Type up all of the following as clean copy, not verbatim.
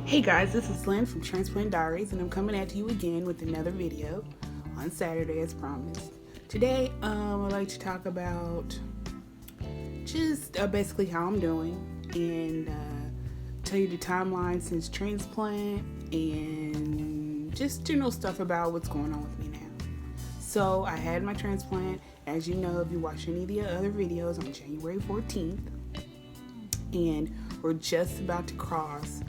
Hey guys, this is Lynn from Transplant Diaries, and I'm coming at you again with another video on Saturday as promised. Today, I'd like to talk about just basically how I'm doing and tell you the timeline since transplant and just general stuff about what's going on with me now. So I had my transplant, as you know, if you watch any of the other videos, on January 14th, and we're just about to cross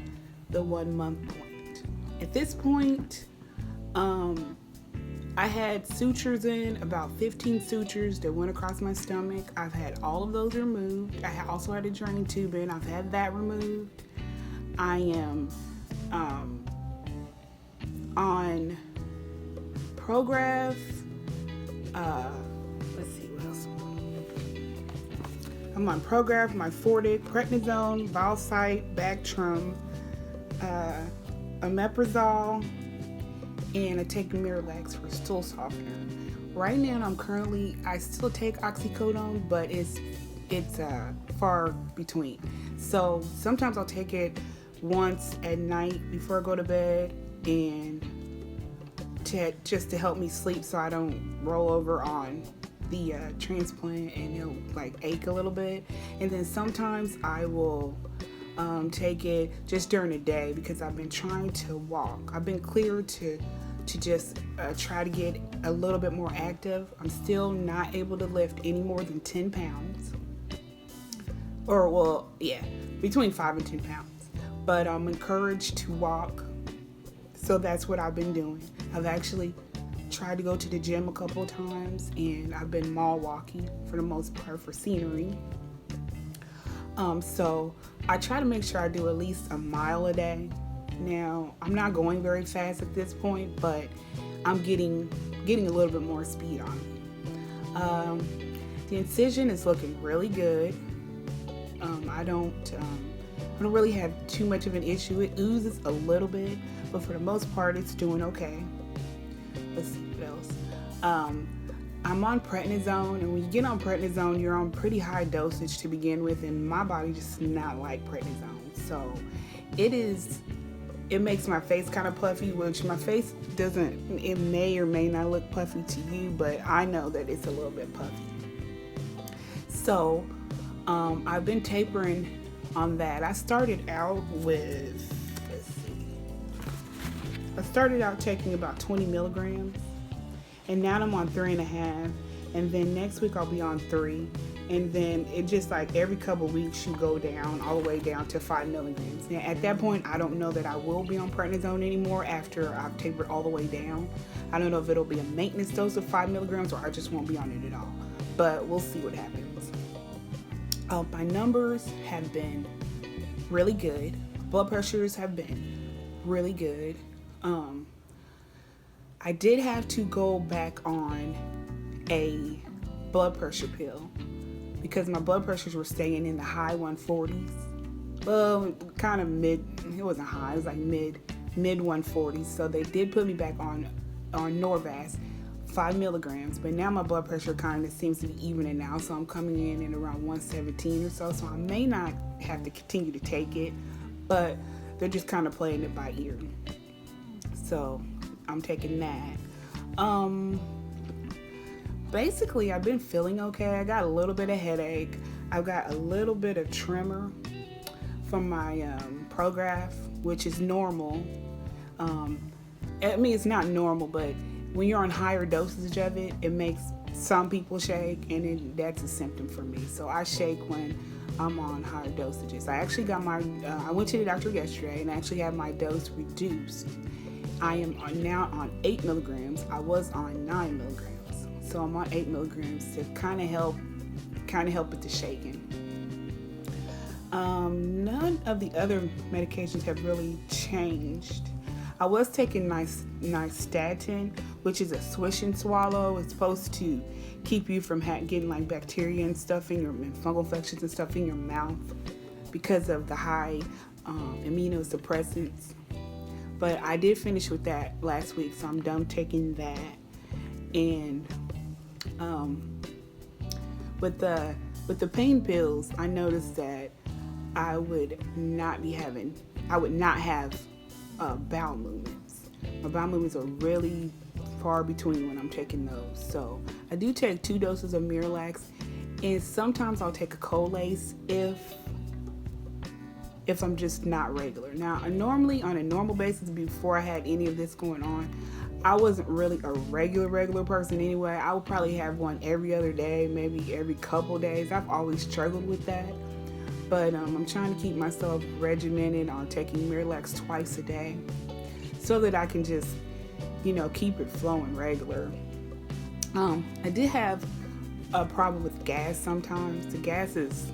the 1 month point. At this point, I had sutures in, about 15 sutures that went across my stomach. I've had all of those removed. I also had a drain tube in. I've had that removed. I am on Prograf. Let's see what else. I'm on Prograf, Myfortic, prednisone, Valsite, Bactrim, omeprazole, and I take Miralax for stool softener. Right now, I still take oxycodone, but it's far between. So sometimes I'll take it once at night before I go to bed, and just to help me sleep so I don't roll over on the transplant and it'll like ache a little bit. And then sometimes I will take it just during the day because I've been trying to walk. I've been cleared to just try to get a little bit more active. I'm still not able to lift any more than 10 pounds. Between 5 and 10 pounds. But I'm encouraged to walk. So that's what I've been doing. I've actually tried to go to the gym a couple of times, and I've been mall walking for the most part for scenery. So I try to make sure I do at least a mile a day. Now, I'm not going very fast at this point, but I'm getting a little bit more speed on it. The incision is looking really good. I don't really have too much of an issue. It oozes a little bit, but for the most part, it's doing okay. Let's see what else. I'm on prednisone, and when you get on prednisone, you're on pretty high dosage to begin with, and my body just does not like prednisone. So it makes my face kind of puffy, which my face doesn't, it may or may not look puffy to you, but I know that it's a little bit puffy. So I've been tapering on that. I started out taking about 20 milligrams, and now I'm on 3.5, and then next week I'll be on 3, and then it just like every couple weeks you go down all the way down to 5 milligrams. Now at that point, I don't know that I will be on prednisone anymore after I've tapered all the way down. I don't know if it'll be a maintenance dose of 5 milligrams or I just won't be on it at all, but we'll see what happens. My numbers have been really good. Blood pressures have been really good. I did have to go back on a blood pressure pill because my blood pressures were staying in the high 140s. Well, kind of mid, it wasn't high, it was like mid 140s. So they did put me back on Norvasc, 5 milligrams, but now my blood pressure kind of seems to be evening out, so I'm coming in at around 117 or so I may not have to continue to take it, but they're just kind of playing it by ear. So I'm taking that. Basically, I've been feeling okay. I got a little bit of headache. I've got a little bit of tremor from my Prograf, which is normal. It's not normal, but when you're on higher dosage of it, it makes some people shake, and that's a symptom for me. So I shake when I'm on higher dosages. I actually got I went to the doctor yesterday and actually had my dose reduced. I am now on 8 milligrams. I was on 9 milligrams. So I'm on 8 milligrams to kind of help with the shaking. None of the other medications have really changed. I was taking nystatin, which is a swish and swallow. It's supposed to keep you from getting like bacteria and stuff and fungal infections and stuff in your mouth because of the high immunosuppressants. But I did finish with that last week, so I'm done taking that. And with the pain pills, I noticed that I would not be having I would not have bowel movements. My bowel movements are really far between when I'm taking those. So I do take 2 doses of Miralax, and sometimes I'll take a Colace if I'm just not regular. Now, normally on a normal basis, before I had any of this going on, I wasn't really a regular person anyway. I would probably have one every other day, maybe every couple days. I've always struggled with that. But I'm trying to keep myself regimented on taking Miralax twice a day so that I can just, keep it flowing regular. I did have a problem with gas sometimes. The gas is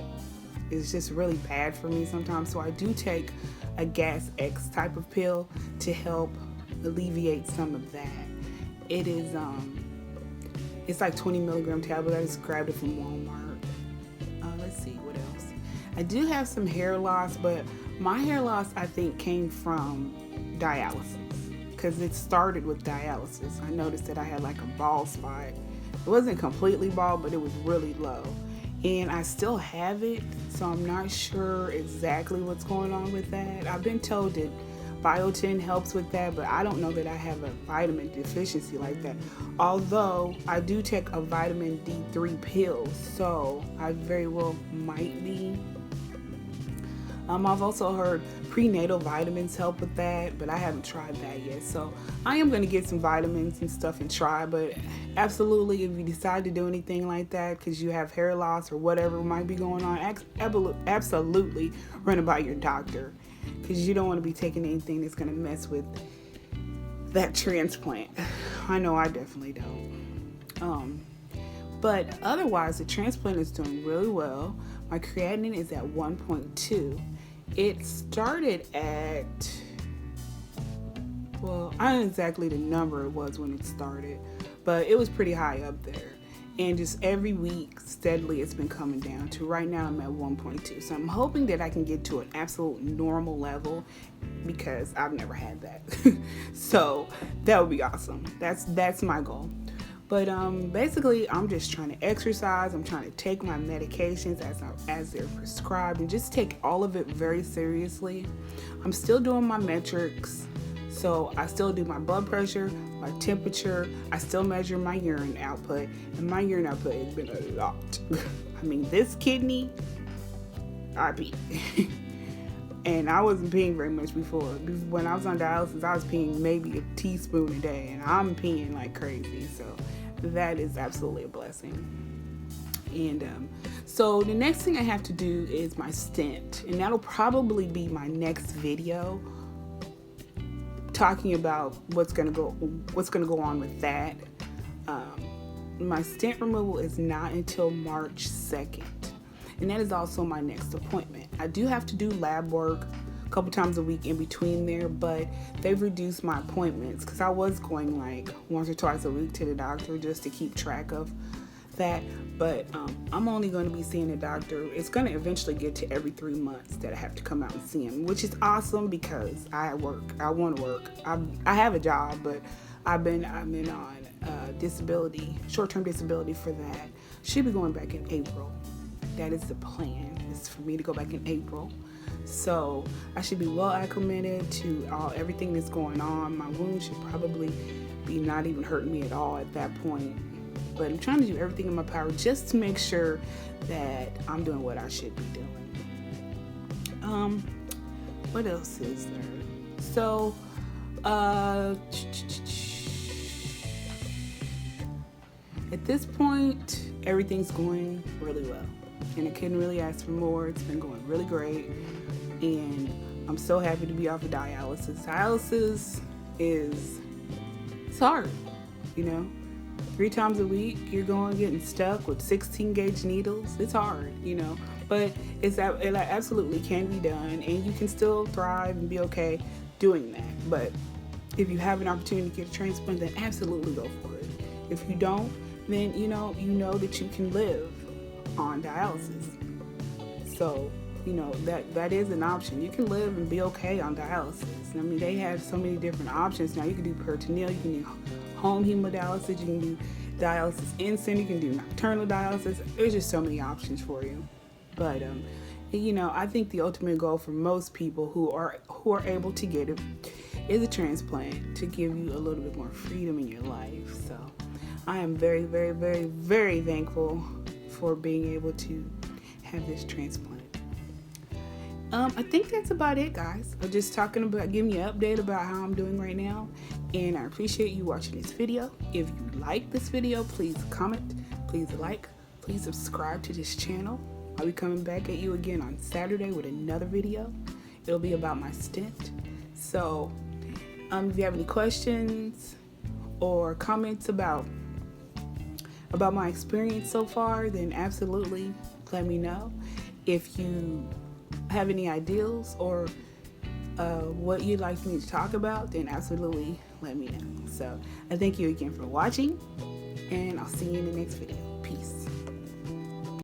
just really bad for me sometimes. So I do take a Gas X type of pill to help alleviate some of that. It is, it's like 20 milligram tablet. I just grabbed it from Walmart. Let's see what else. I do have some hair loss, but my hair loss I think came from dialysis, because it started with dialysis. I noticed that I had like a bald spot. It wasn't completely bald, but it was really low. And I still have it, so I'm not sure exactly what's going on with that. I've been told that biotin helps with that, but I don't know that I have a vitamin deficiency like that. Although I do take a vitamin D3 pill, so I very well might be. I've also heard prenatal vitamins help with that, but I haven't tried that yet. So I am going to get some vitamins and stuff and try, but absolutely, if you decide to do anything like that because you have hair loss or whatever might be going on, absolutely run it by your doctor, because you don't want to be taking anything that's going to mess with that transplant. I know I definitely don't. But otherwise, the transplant is doing really well. My creatinine is at 1.2. It started at, well, I don't know exactly the number it was when it started, but it was pretty high up there. And just every week, steadily, it's been coming down to right now I'm at 1.2. So I'm hoping that I can get to an absolute normal level, because I've never had that. So that would be awesome. That's my goal. But basically, I'm just trying to exercise. I'm trying to take my medications as they're prescribed, and just take all of it very seriously. I'm still doing my metrics. So I still do my blood pressure, my temperature. I still measure my urine output, and my urine output has been a lot. I mean, this kidney, I pee. And I wasn't peeing very much before. When I was on dialysis, I was peeing maybe a teaspoon a day, and I'm peeing like crazy. So that is absolutely a blessing. And so the next thing I have to do is my stent, and that'll probably be my next video, talking about what's gonna go on with that. My stent removal is not until March 2nd. And that is also my next appointment. I do have to do lab work a couple times a week in between there, but they've reduced my appointments, because I was going like once or twice a week to the doctor just to keep track of that. But I'm only going to be seeing a doctor. It's going to eventually get to every 3 months that I have to come out and see him, which is awesome because I work. I want to work. I have a job, but I've been on disability, short-term disability for that. Should be going back in April. That is the plan, is for me to go back in April. So I should be well acclimated to everything that's going on. My wound should probably be not even hurting me at all at that point. But I'm trying to do everything in my power just to make sure that I'm doing what I should be doing. What else is there? So, at this point, everything's going really well. And I couldn't really ask for more. It's been going really great. And I'm so happy to be off of dialysis. Dialysis it's hard, 3 times a week, you're getting stuck with 16 gauge needles. It's hard, but it absolutely can be done, and you can still thrive and be okay doing that. But if you have an opportunity to get a transplant, then absolutely go for it. If you don't, then you know that you can live on dialysis. So that is an option. You can live and be okay on dialysis. I mean, they have so many different options now. You can do peritoneal, you can do home hemodialysis, you can do dialysis in center, you can do nocturnal dialysis. There's just so many options for you. But I think the ultimate goal for most people who are able to get it is a transplant to give you a little bit more freedom in your life. So I am very, very, very, very thankful for being able to have this transplant. I think that's about it, guys. I'm just giving you an update about how I'm doing right now. And I appreciate you watching this video. If you like this video, please comment, please like, please subscribe to this channel. I'll be coming back at you again on Saturday with another video. It'll be about my stent. So if you have any questions or comments about my experience so far, then absolutely let me know. If you have any ideas or what you'd like me to talk about, then absolutely let me know. So I thank you again for watching, and I'll see you in the next video.